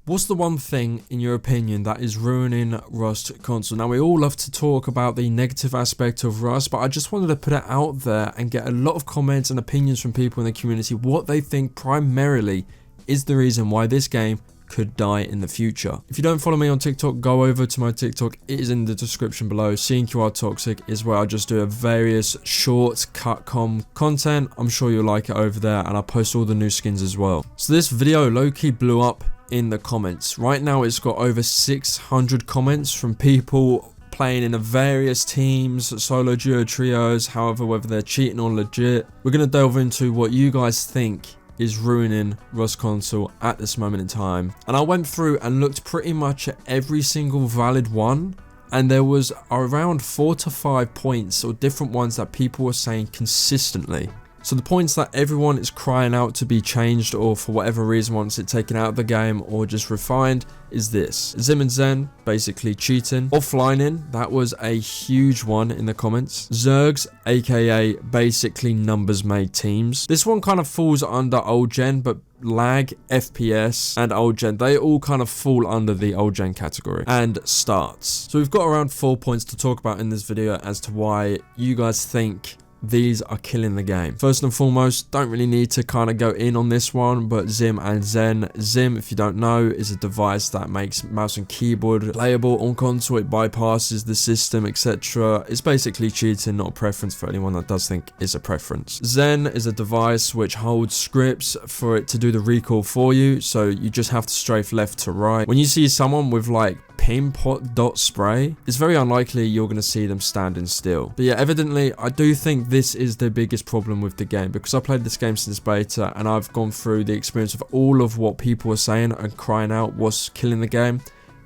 What's the one thing, in your opinion, that is ruining Rust Console? Now, we all love to talk about the negative aspect of Rust, but I just wanted to put it out there and get a lot of comments and opinions from people in the community, what they think primarily is the reason why this game could die in the future. If you don't follow me on TikTok, go over to my TikTok. It is in the description below. CNQR Toxic is where I just do a various short content. I'm sure you'll like it over there, and I post all the new skins as well. So this video low-key blew up in the comments. Right now it's got over 600 comments from people playing in various teams, solo, duo, trios, however, whether they're cheating or legit. We're going to delve into what you guys think is ruining Rust Console at this moment in time. And I went through and looked pretty much at every single valid one, and there was around 4 to 5 points or different ones that people were saying consistently. So the points that everyone is crying out to be changed, or for whatever reason wants it taken out of the game or just refined, is this. Zim and Zen basically cheating. Offlining, that was a huge one in the comments. Zergs, aka basically numbers made teams. This one kind of falls under old gen, but lag, FPS, and old gen, they all kind of fall under the old gen category. And starts. So we've got around 4 points to talk about in this video as to why you guys think these are killing the game. First and foremost, don't really need to kind of go in on this one, but Zim and Zen. Zim, if you don't know, is a device that makes mouse and keyboard playable on console. It bypasses the system, etc. It's basically cheating, not a preference for anyone that does think it's a preference. Zen is a device which holds scripts for it to do the recall for you, so you just have to strafe left to right. When you see someone with like pin pot dot spray, it's very unlikely you're going to see them standing still. But yeah, evidently I do think this is the biggest problem with the game, because I played this game since beta and I've gone through the experience of all of what people were saying and crying out was killing the game.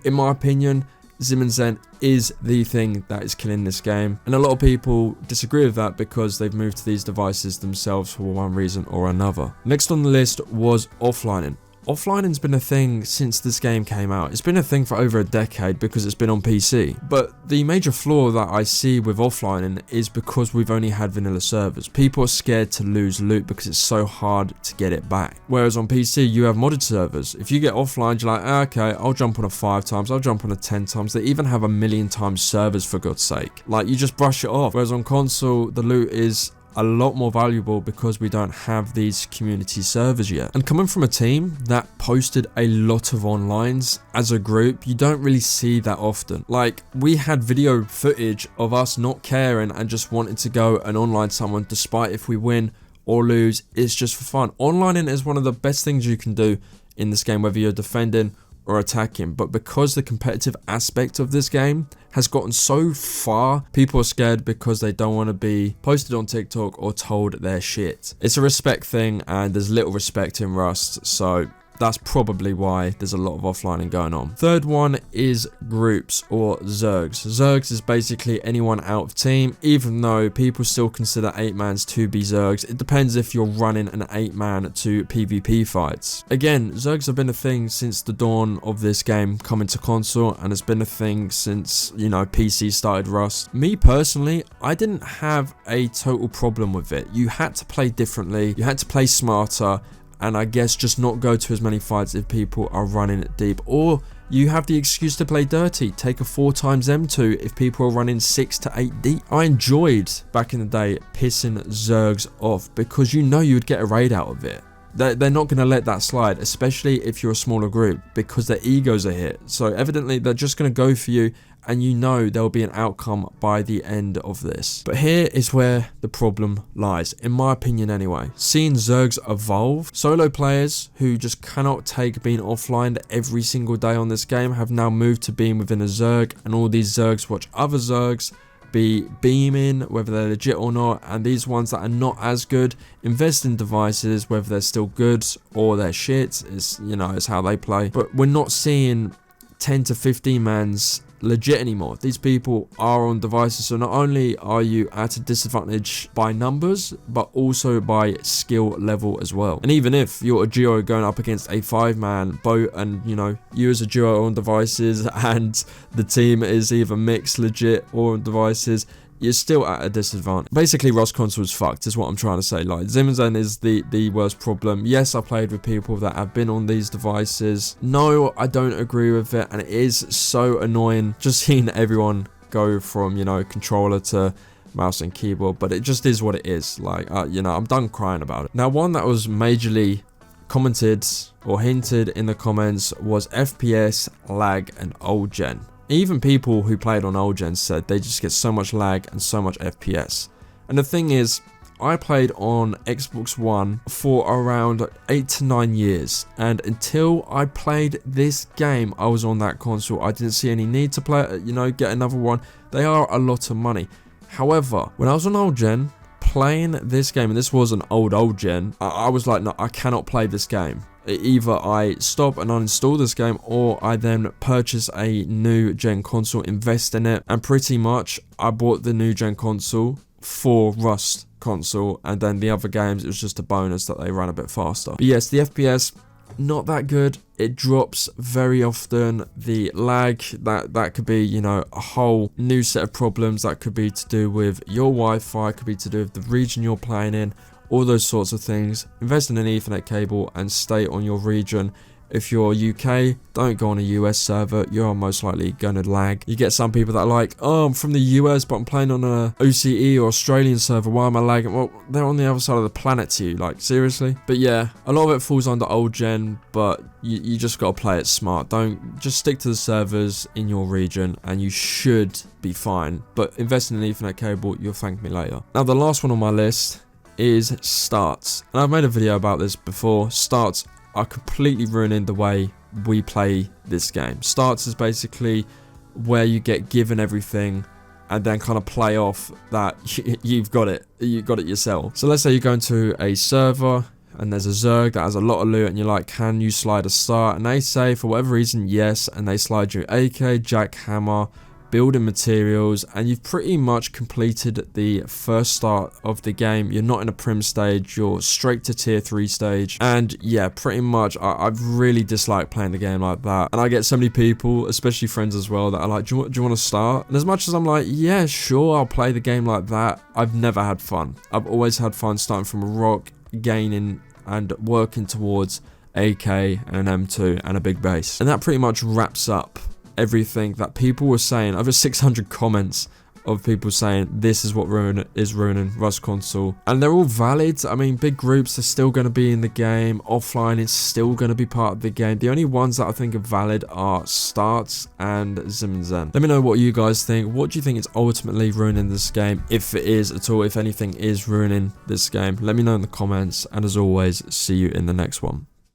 In my opinion, Zim and Zen is the thing that is killing this game, and a lot of people disagree with that because they've moved to these devices themselves for one reason or another. Next on the list was offlining. Offlining's been a thing since this game came out. It's been a thing for over a decade because it's been on PC. But the major flaw that I see with offlining is because we've only had vanilla servers. People are scared to lose loot because it's so hard to get it back. Whereas on PC, you have modded servers. If you get offline, you're like, okay, I'll jump on a 5 times, I'll jump on a 10 times. They even have 1,000,000 times servers, for God's sake. Like, you just brush it off. Whereas on console, the loot is a lot more valuable because we don't have these community servers yet. And coming from a team that posted a lot of onlines as a group, you don't really see that often. Like, we had video footage of us not caring and just wanting to go and online someone despite if we win or lose. It's just for fun. Onlining is one of the best things you can do in this game, whether you're defending or attacking. But because the competitive aspect of this game has gotten so far, people are scared because they don't want to be posted on TikTok or told they're shit. It's a respect thing, and there's little respect in Rust, so that's probably why there's a lot of offlining going on. Third one is groups or Zergs. Zergs is basically anyone out of team, even though people still consider 8-mans to be Zergs. It depends if you're running an 8-man to PvP fights. Again, Zergs have been a thing since the dawn of this game coming to console, and it's been a thing since, you know, PC started Rust. Me personally, I didn't have a total problem with it. You had to play differently, you had to play smarter, and I guess just not go to as many fights if people are running it deep. Or you have the excuse to play dirty. Take a 4 times M2 if people are running 6 to 8 deep. I enjoyed, back in the day, pissing Zergs off because you know you would get a raid out of it. They're not going to let that slide, especially if you're a smaller group, because their egos are hit. So evidently they're just going to go for you, and you know there will be an outcome by the end of this. But here is where the problem lies, in my opinion anyway. Seeing Zergs evolve, solo players who just cannot take being offline every single day on this game have now moved to being within a Zerg, and all these Zergs watch other Zergs be beaming, whether they're legit or not, and these ones that are not as good invest in devices, whether they're still good or they're shit. Is, you know, it's how they play. But we're not seeing 10 to 15 mans legit anymore. These people are on devices, so not only are you at a disadvantage by numbers, but also by skill level as well. And even if you're a duo going up against a 5-man boat, and you know, you as a duo on devices and the team is either mixed legit or on devices, you're still at a disadvantage. Basically, Rust Console is fucked, is what I'm trying to say. Like, Zimmerzen is the worst problem. Yes, I played with people that have been on these devices. No, I don't agree with it, and it is so annoying just seeing everyone go from, you know, controller to mouse and keyboard, but it just is what it is. Like, you know, I'm done crying about it. Now, one that was majorly commented or hinted in the comments was FPS, lag, and old gen. Even people who played on old gen said they just get so much lag and so much FPS. And the thing is, I played on Xbox One for around 8 to 9 years, and until I played this game, I was on that console. I didn't see any need to play, you know, get another one. They are a lot of money. However, when I was on old gen, playing this game, and this was an old gen, I was like, no, I cannot play this game. Either I stop and uninstall this game, or I then purchase a new gen console, invest in it, and pretty much I bought the new gen console for Rust Console, and then the other games, it was just a bonus that they ran a bit faster. But yes, the FPS, not that good. It drops very often. The lag, that could be, you know, a whole new set of problems. That could be to do with your Wi-Fi, could be to do with the region you're playing in, all those sorts of things. Invest in an Ethernet cable and stay on your region. If you're UK, don't go on a US server. You're most likely going to lag. You get some people that are like, oh, I'm from the US, but I'm playing on a OCE or Australian server. Why am I lagging? Well, they're on the other side of the planet to you. Like, seriously? But yeah, a lot of it falls under old gen, but you just got to play it smart. Don't just stick to the servers in your region and you should be fine. But invest in an Ethernet cable, you'll thank me later. Now, the last one on my list is starts. And I've made a video about this before. Starts are completely ruining the way we play this game. Starts is basically where you get given everything and then kind of play off that you've got it yourself. So let's say you go into a server and there's a Zerg that has a lot of loot, and you're like, can you slide a start? And they say for whatever reason yes, and they slide you AK, jackhammer, building materials, and you've pretty much completed the first start of the game. You're not in a prim stage, you're straight to tier 3 stage. And yeah, pretty much I've really disliked playing the game like that. And I get so many people, especially friends as well, that are like, do you want to start? And as much as I'm like, yeah, sure, I'll play the game like that, I've never had fun. I've always had fun starting from a rock, gaining and working towards AK and an M2 and a big base. And that pretty much wraps up everything that people were saying. Over 600 comments of people saying this is what is ruining Rust Console, and they're all valid. I mean, big groups are still going to be in the game. Offline is still going to be part of the game. The only ones that I think are valid are starts and Zimmerzen. Let me know what you guys think. What do you think is ultimately ruining this game, if it is at all, if anything is ruining this game? Let me know in the comments, and as always, see you in the next one.